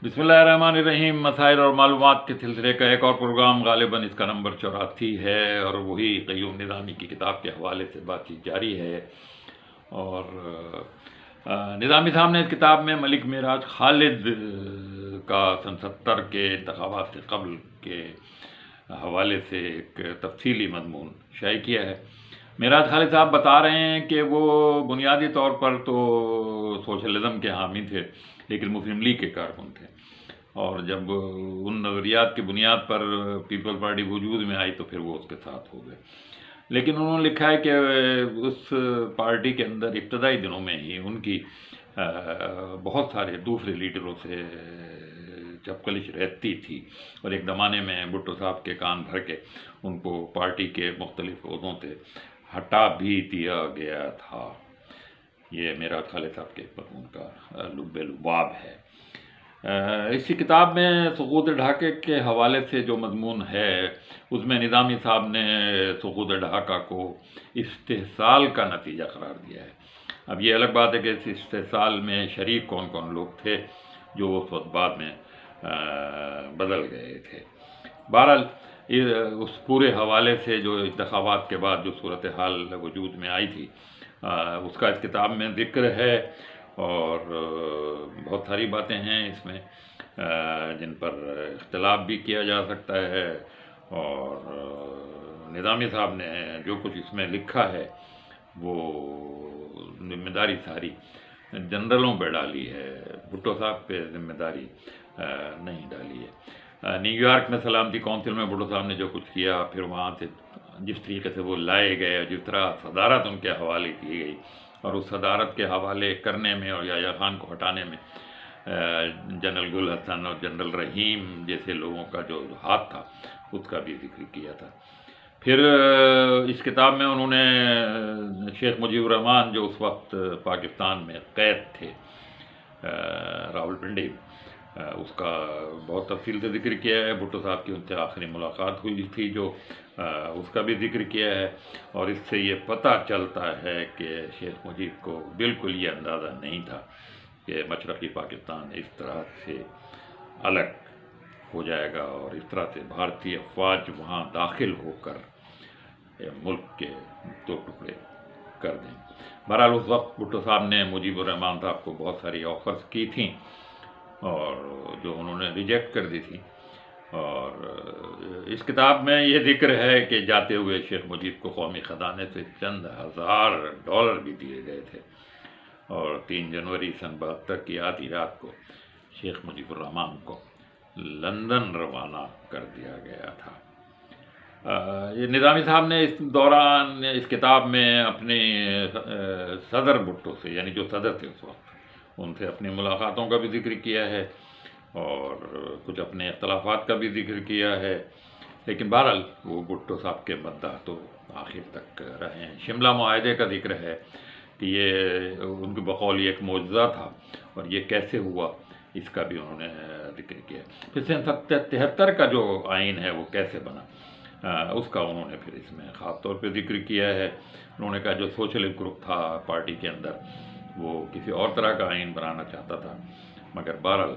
बिस्मिल्लाहिर्रहमानिर्रहीम। मसाइल और मालूमात के सिलसिले का एक और प्रोग्राम, गालिबन इसका नंबर 84 है और वही क़य्यूम निज़ामी की किताब के हवाले से बातचीत जारी है। और निज़ामी साहब ने इस किताब में मलिक मेराज खालिद का सन 70 के इंतखाबात से कबल के हवाले से एक तफसीली मज़मून शाये किया है। मेराज खालिद साहब बता रहे हैं कि वो बुनियादी तौर पर तो सोशलिज़म के हामी थे, लेकिन मुस्लिम लीग के कारकुन थे, और जब उन नज़रियात की बुनियाद पर पीपल्स पार्टी वजूद में आई तो फिर वो उसके साथ हो गए। लेकिन उन्होंने लिखा है कि उस पार्टी के अंदर इब्तदाई दिनों में ही उनकी बहुत सारे दूसरे लीडरों से चपकलिश रहती थी, और एक ज़माने में भुट्टो साहब के कान भर के उनको पार्टी के मुख्तलिफ ओहदों से हटा भी दिया गया था। ये मेराज खालिद साहब के मज़मून का लुब्बे लुबाब है। इसी किताब में सुक़ूत ढाके के हवाले से जो मज़मून है उसमें निज़ामी साहब ने सुक़ूत ढाका को इस्तेहसाल का नतीजा करार दिया है। अब ये अलग बात है कि इस इस्तेहसाल में शरीक कौन कौन लोग थे जो उस वक्त बाद में बदल गए थे। बहरहाल उस पूरे हवाले से जो इंतखाबात के बाद जो सूरत हाल वजूद में आई थी उसका इस किताब में ज़िक्र है, और बहुत सारी बातें हैं इसमें जिन पर इख्तिलाफ भी किया जा सकता है। और निज़ामी साहब ने जो कुछ इसमें लिखा है वो जिम्मेदारी सारी जनरलों पर डाली है, भुट्टो साहब पे जिम्मेदारी नहीं डाली है। न्यूयॉर्क में सलामती कौंसिल में भुट्टो साहब ने जो कुछ किया, फिर वहाँ से जिस तरीके से वो लाए गए, जिस तरह सदारत उनके हवाले की गई, और उस सदारत के हवाले करने में और याह्या खान को हटाने में जनरल गुल हसन और जनरल रहीम जैसे लोगों का जो हाथ था उसका भी जिक्र किया था। फिर इस किताब में उन्होंने शेख मुजीबुर रहमान जो उस वक्त पाकिस्तान में कैद थे रावलपिंडी, उसका बहुत तफसील से जिक्र किया है। भुट्टो साहब की उनसे आखिरी मुलाकात हुई थी जो उसका भी जिक्र किया है, और इससे ये पता चलता है कि शेख मुजीब को बिल्कुल ये अंदाज़ा नहीं था कि मशरक़ी पाकिस्तान इस तरह से अलग हो जाएगा और इस तरह से भारतीय अफवाज वहाँ दाखिल होकर मुल्क के दो टुकड़े कर दें। बहरहाल उस वक्त भुट्टो साहब ने मुजीबुर रहमान साहब को बहुत सारी ऑफ़र्स की थी और जो उन्होंने रिजेक्ट कर दी थी। और इस किताब में ये जिक्र है कि जाते हुए शेख मुजीब को कौमी ख़जाने से चंद हज़ार डॉलर भी दिए गए थे, और 3 जनवरी सन 72 की आधी रात को शेख मुजीबुर रहमान को लंदन रवाना कर दिया गया था। ये निज़ामी साहब ने इस दौरान इस किताब में अपने सदर भुट्टो से, यानी जो सदर थे उस वक्त, उनसे अपनी मुलाकातों का भी जिक्र किया है और कुछ अपने इख्तलाफात का भी जिक्र किया है। लेकिन बहरहाल वो भुट्टो साहब के मद्दाह तो आखिर तक रहे हैं। शिमला मुआहदे का जिक्र है कि ये उनके बकौल एक मौजज़ा था, और ये कैसे हुआ इसका भी उन्होंने जिक्र किया। फिर सन 73 का जो आइन है वो कैसे बना उसका उन्होंने फिर इसमें ख़ास तौर पे जिक्र किया है। उन्होंने कहा जो सोशलिस्ट ग्रुप था पार्टी के अंदर वो किसी और तरह का आइन बनाना चाहता था, मगर बहरहाल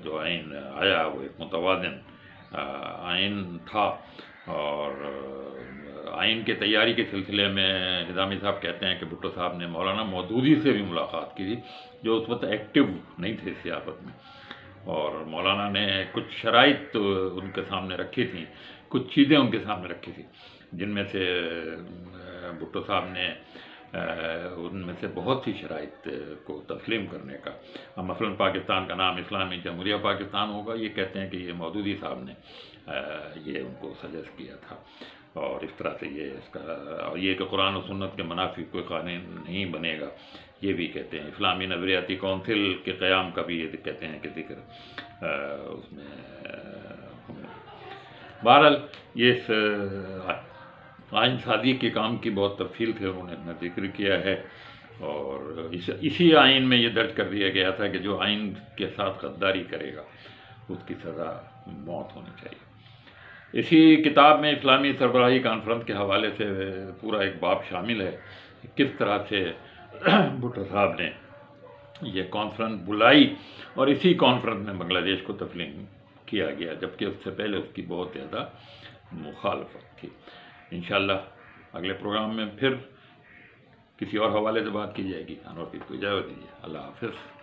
जो आइन आया वो एक मुतवाज़िन आइन था। और आइन के तैयारी के सिलसिले में निज़ामी साहब कहते हैं कि भुट्टो साहब ने मौलाना मौदूदी से भी मुलाकात की थी जो उस वक्त एक्टिव नहीं थे सियासत में, और मौलाना ने कुछ शराइत उनके सामने रखी थी, कुछ चीज़ें उनके सामने रखी थी, जिनमें से भुट्टो साहब ने उनमें से बहुत सी शराइत को तस्लीम करने का, अब मसलन पाकिस्तान का नाम इस्लामी जमहूरिया पाकिस्तान होगा, ये कहते हैं कि ये मौदूदी साहब ने ये उनको सजेस्ट किया था, और इस तरह से ये इसका, और ये कि कुरान और सुन्नत के मुनाफी कोई कानून नहीं बनेगा, ये भी कहते हैं। इस्लामी नज़रियाती कौंसिल के क़याम का भी ये कहते हैं कि जिक्र उसमें। बहरहाल ये आइन सादी के काम की बहुत तफसील से उन्होंने अपना जिक्र किया है, और इसी आइन में ये दर्ज कर दिया गया था कि जो आइन के साथ गद्दारी करेगा उसकी सज़ा मौत होनी चाहिए। इसी किताब में इस्लामी सरबराही कॉन्फ्रेंस के हवाले से पूरा एक बाब शामिल है, किस तरह से भुट्टो साहब ने یہ کانفرنس بلائی اور اسی کانفرنس میں بنگلہ دیش کو تسلیم کیا گیا، جبکہ اس سے پہلے اس کی بہت زیادہ مخالفت تھی۔ انشاءاللہ اگلے پروگرام میں پھر کسی اور حوالے سے بات کی جائے گی۔ انور کو اجازت دیجیے، اللہ حافظ۔